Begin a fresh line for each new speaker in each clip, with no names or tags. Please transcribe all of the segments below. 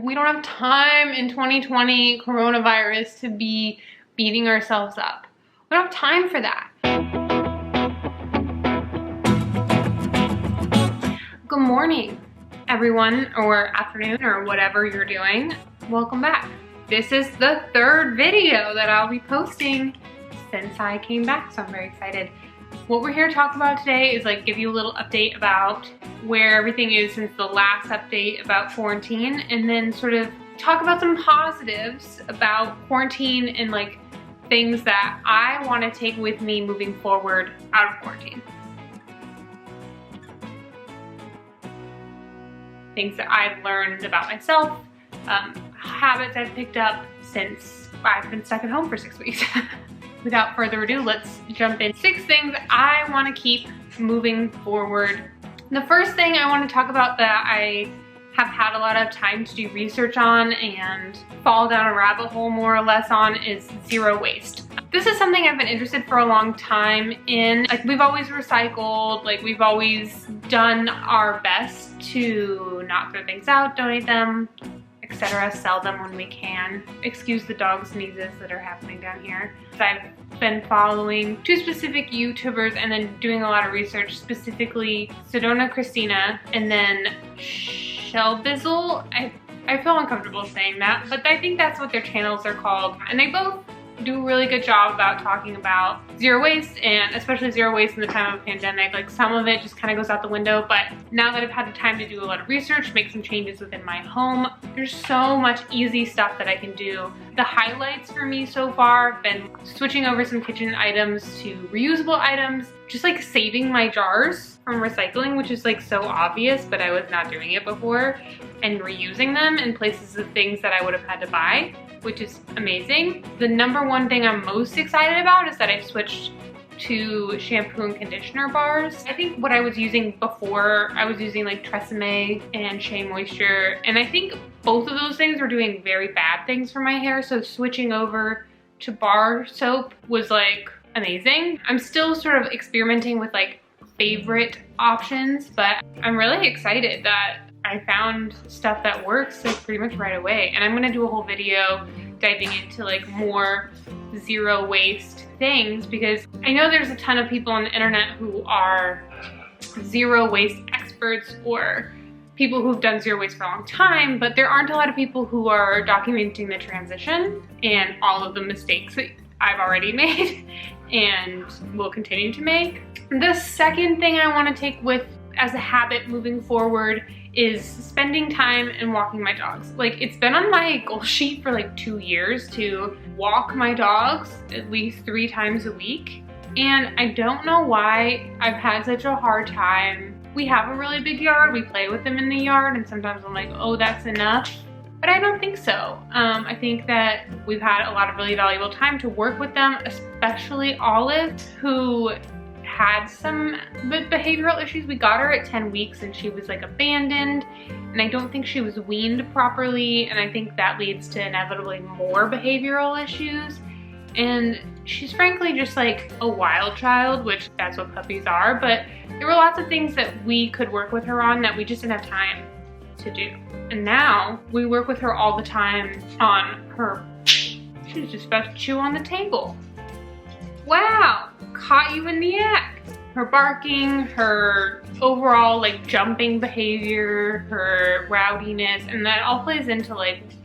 We don't have time in 2020 coronavirus to be beating ourselves up. We don't have time for that. Good morning, everyone, or afternoon, or whatever you're doing. Welcome back. This is the third video that I'll be posting since I came back, so I'm very excited. What we're here to talk about today is give you a little update about where everything is since the last update about quarantine, and then sort of talk about some positives about quarantine and things that I want to take with me moving forward out of quarantine. Things that I've learned about myself, habits I've picked up since I've been stuck at home for 6 weeks. Without further ado, let's jump in. 6 things I want to keep moving forward. The first thing I want to talk about that I have had a lot of time to do research on and fall down a rabbit hole more or less on is zero waste. This is something I've been interested for a long time in. We've always recycled, we've always done our best to not throw things out, donate them, etc., sell them when we can. Excuse the dog sneezes that are happening down here. I've been following 2 specific YouTubers and then doing a lot of research, specifically Sedona Christina and then Shellbizzle. I feel uncomfortable saying that, but I think that's what their channels are called. And they both do a really good job about talking about zero waste, and especially zero waste in the time of a pandemic. Some of it just kind of goes out the window, but now that I've had the time to do a lot of research, make some changes within my home, there's so much easy stuff that I can do. The highlights for me so far have been switching over some kitchen items to reusable items, just saving my jars from recycling, which is so obvious, but I was not doing it before, and reusing them in places of things that I would have had to buy, which is amazing. The number one thing I'm most excited about is that I've switched to shampoo and conditioner bars. I think what I was using before, I was using Tresemme and Shea Moisture, and I think both of those things were doing very bad things for my hair, so switching over to bar soap was amazing. I'm still sort of experimenting with favorite options, but I'm really excited that I found stuff that works pretty much right away. And I'm gonna do a whole video diving into more zero waste things, because I know there's a ton of people on the internet who are zero waste experts or people who've done zero waste for a long time, but there aren't a lot of people who are documenting the transition and all of the mistakes that I've already made and will continue to make. The second thing I want to take with as a habit moving forward is spending time and walking my dogs. It's been on my goal sheet for 2 years to walk my dogs at least 3 times a week. And I don't know why I've had such a hard time. We have a really big yard, we play with them in the yard, and sometimes I'm oh, that's enough. But I don't think so. I think that we've had a lot of really valuable time to work with them, especially Olive, who had some behavioral issues. We got her at 10 weeks and she was abandoned, and I don't think she was weaned properly, and I think that leads to inevitably more behavioral issues. And she's frankly just a wild child, which that's what puppies are, but there were lots of things that we could work with her on that we just didn't have time to do. And now we work with her all the time on her, she's just about to chew on the table. Wow, caught you in the act. Her barking, her overall jumping behavior, her rowdiness, and that all plays into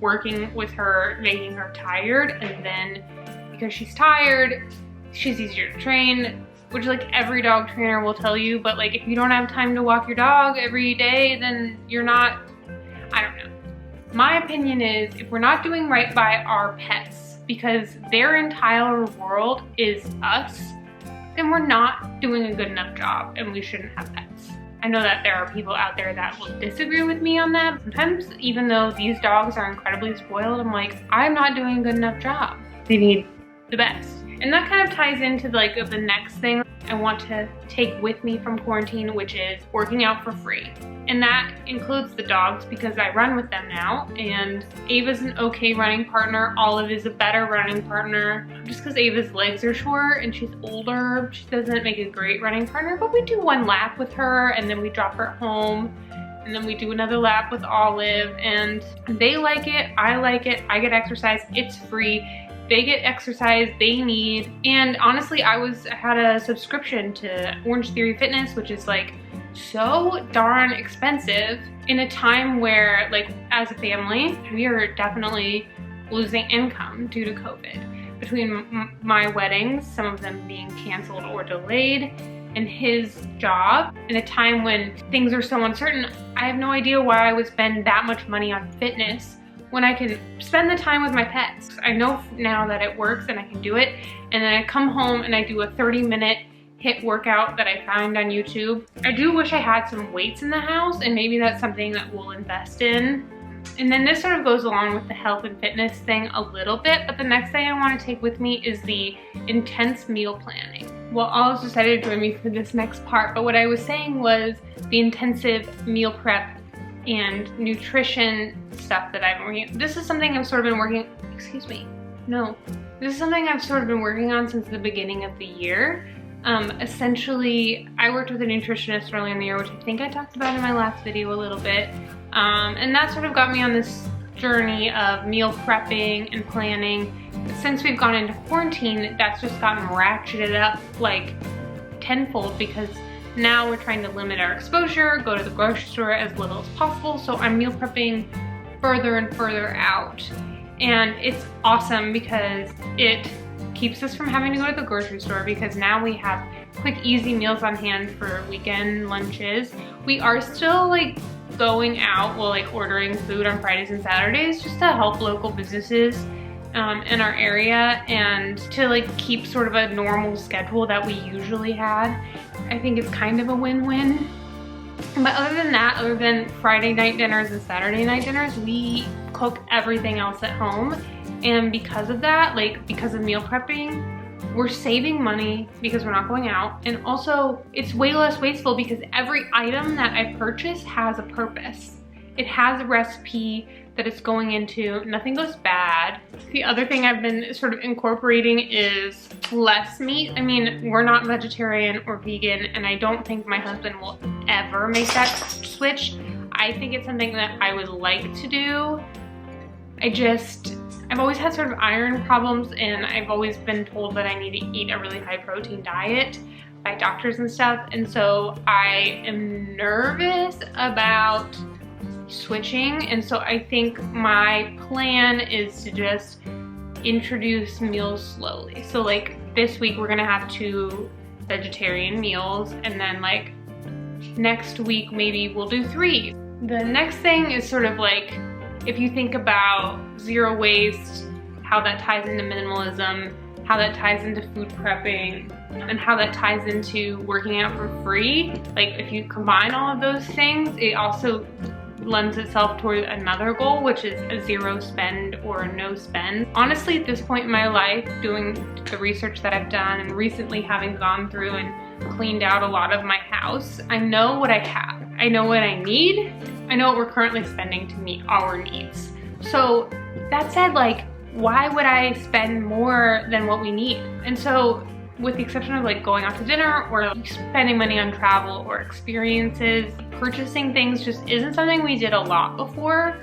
working with her, making her tired, and then because she's tired, she's easier to train, which every dog trainer will tell you, but if you don't have time to walk your dog every day, then you're not, I don't know. My opinion is, if we're not doing right by our pets, because their entire world is us, then we're not doing a good enough job, and we shouldn't have pets. I know that there are people out there that will disagree with me on that. Sometimes, even though these dogs are incredibly spoiled, I'm I'm not doing a good enough job. They need the best. And that kind of ties into the next thing I want to take with me from quarantine, which is working out for free. And that includes the dogs, because I run with them now, and Ava's an okay running partner. Olive is a better running partner. Just because Ava's legs are short and she's older, she doesn't make a great running partner, but we do 1 lap with her and then we drop her home. and then we do another lap with Olive, and they like it, I get exercise, it's free. They get exercise they need. And honestly, I had a subscription to Orange Theory Fitness, which is like so darn expensive in a time where, like, as a family, we are definitely losing income due to COVID. Between my weddings, some of them being canceled or delayed, and his job, in a time when things are so uncertain, I have no idea why I would spend that much money on fitness when I can spend the time with my pets. I know now that it works and I can do it, and then I come home and I do a 30-minute HIIT workout that I found on YouTube. I do wish I had some weights in the house, and maybe that's something that we'll invest in. And then this sort of goes along with the health and fitness thing a little bit, but the next thing I want to take with me is the intense meal planning. Well, Olive's decided to join me for this next part, but what I was saying was the intensive meal prep and nutrition stuff that I've been working. This is something I've sort of been working, this is something I've sort of been working on since the beginning of the year. Essentially, I worked with a nutritionist early in the year, which I think I talked about in my last video a little bit. And that sort of got me on this journey of meal prepping and planning. Since we've gone into quarantine, that's just gotten ratcheted up like tenfold, because now we're trying to limit our exposure, go to the grocery store as little as possible. So I'm meal prepping further and further out. And it's awesome because it keeps us from having to go to the grocery store, because now we have quick, easy meals on hand for weekend lunches. We are still like going out, like ordering food on Fridays and Saturdays just to help local businesses in our area, and to like keep sort of a normal schedule that we usually had. I think it's kind of a win-win. But other than that, other than Friday night dinners and Saturday night dinners, we cook everything else at home. And because of that, like because of meal prepping, we're saving money because we're not going out. And also it's way less wasteful because every item that I purchase has a purpose. It has a recipe that it's going into, nothing goes bad. The other thing I've been sort of incorporating is less meat. I mean, we're not vegetarian or vegan, and I don't think my husband will ever make that switch. I think it's something that I would like to do. I've always had sort of iron problems, and I've always been told that I need to eat a really high protein diet by doctors and stuff. And so I am nervous about switching. And so I think my plan is to just introduce meals slowly. So like this week we're gonna have 2 vegetarian meals, and then like next week maybe we'll do 3. The next thing is sort of like, if you think about zero waste, how that ties into minimalism, how that ties into food prepping, and how that ties into working out for free. Like if you combine all of those things, it also lends itself toward another goal, which is a zero spend or a no spend. Honestly, at this point in my life, doing the research that I've done and recently having gone through and cleaned out a lot of my house, I know what I have. I know what I need. I know what we're currently spending to meet our needs. So that said, like, why would I spend more than what we need? And so with the exception of like going out to dinner or spending money on travel or experiences, purchasing things just isn't something we did a lot before,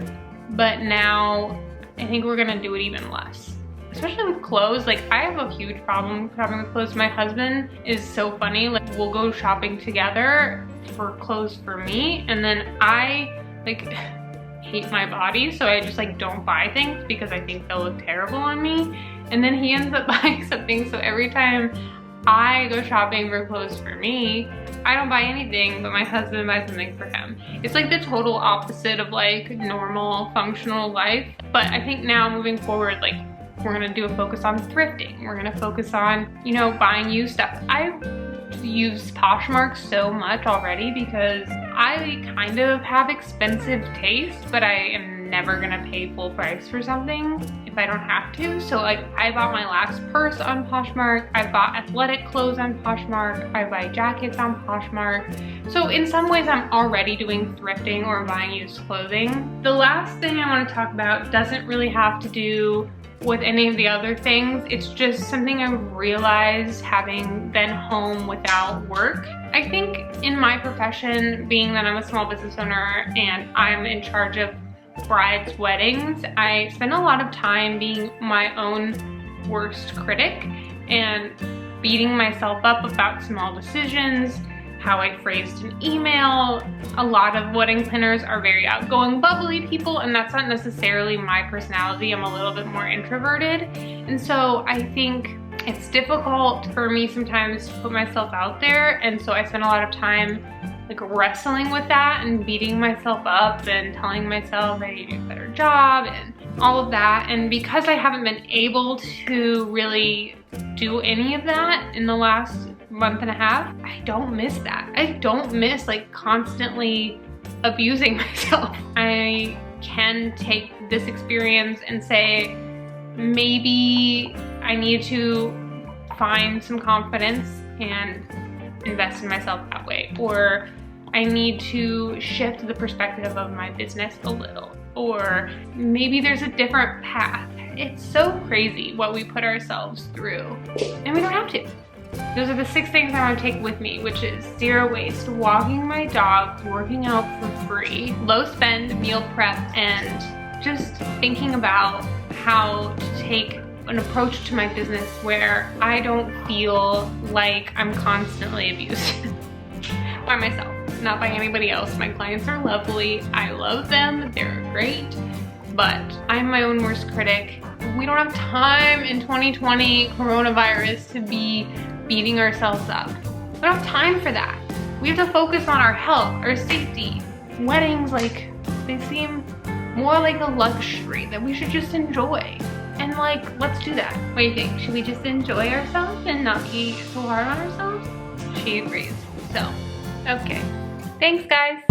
but now I think we're gonna do it even less. Especially with clothes. Like I have a huge problem shopping with clothes. My husband is so funny. Like we'll go shopping together for clothes for me, and then I like hate my body, so I just like don't buy things because I think they'll look terrible on me. And then he ends up buying something, so every time I go shopping for clothes for me, I don't buy anything, but my husband buys something for him. It's like the total opposite of like normal functional life. But I think now moving forward, like we're gonna do a focus on thrifting. We're gonna focus on, you know, buying used stuff. I use Poshmark so much already because I kind of have expensive taste, but I am never gonna pay full price for something if I don't have to. So like I bought my last purse on Poshmark, I bought athletic clothes on Poshmark, I buy jackets on Poshmark. So in some ways I'm already doing thrifting or buying used clothing. The last thing I want to talk about doesn't really have to do with any of the other things. It's just something I realized having been home without work. I think in my profession, being that I'm a small business owner and I'm in charge of brides' weddings, I spend a lot of time being my own worst critic and beating myself up about small decisions, how I phrased an email. A lot of wedding planners are very outgoing, bubbly people, and that's not necessarily my personality. I'm a little bit more introverted. And so I think it's difficult for me sometimes to put myself out there. And so I spend a lot of time like wrestling with that and beating myself up and telling myself I need to do a better job and all of that. And because I haven't been able to really do any of that in the last month and a half, I don't miss that. I don't miss like constantly abusing myself. I can take this experience and say, maybe I need to find some confidence and invest in myself that way. Or I need to shift the perspective of my business a little. Or maybe there's a different path. It's so crazy what we put ourselves through, and we don't have to. Those are the 6 things I want to take with me, which is 0 waste, walking my dog, working out for free, low spend meal prep, and just thinking about how to take an approach to my business where I don't feel like I'm constantly abused by myself, not by anybody else. My clients are lovely. I love them. They're great. But I'm my own worst critic. We don't have time in 2020 coronavirus to be beating ourselves up. We don't have time for that. We have to focus on our health, our safety. Weddings, like, they seem more like a luxury that we should just enjoy. And like, let's do that. What do you think? Should we just enjoy ourselves and not be so hard on ourselves? She agrees. So, okay. Thanks, guys.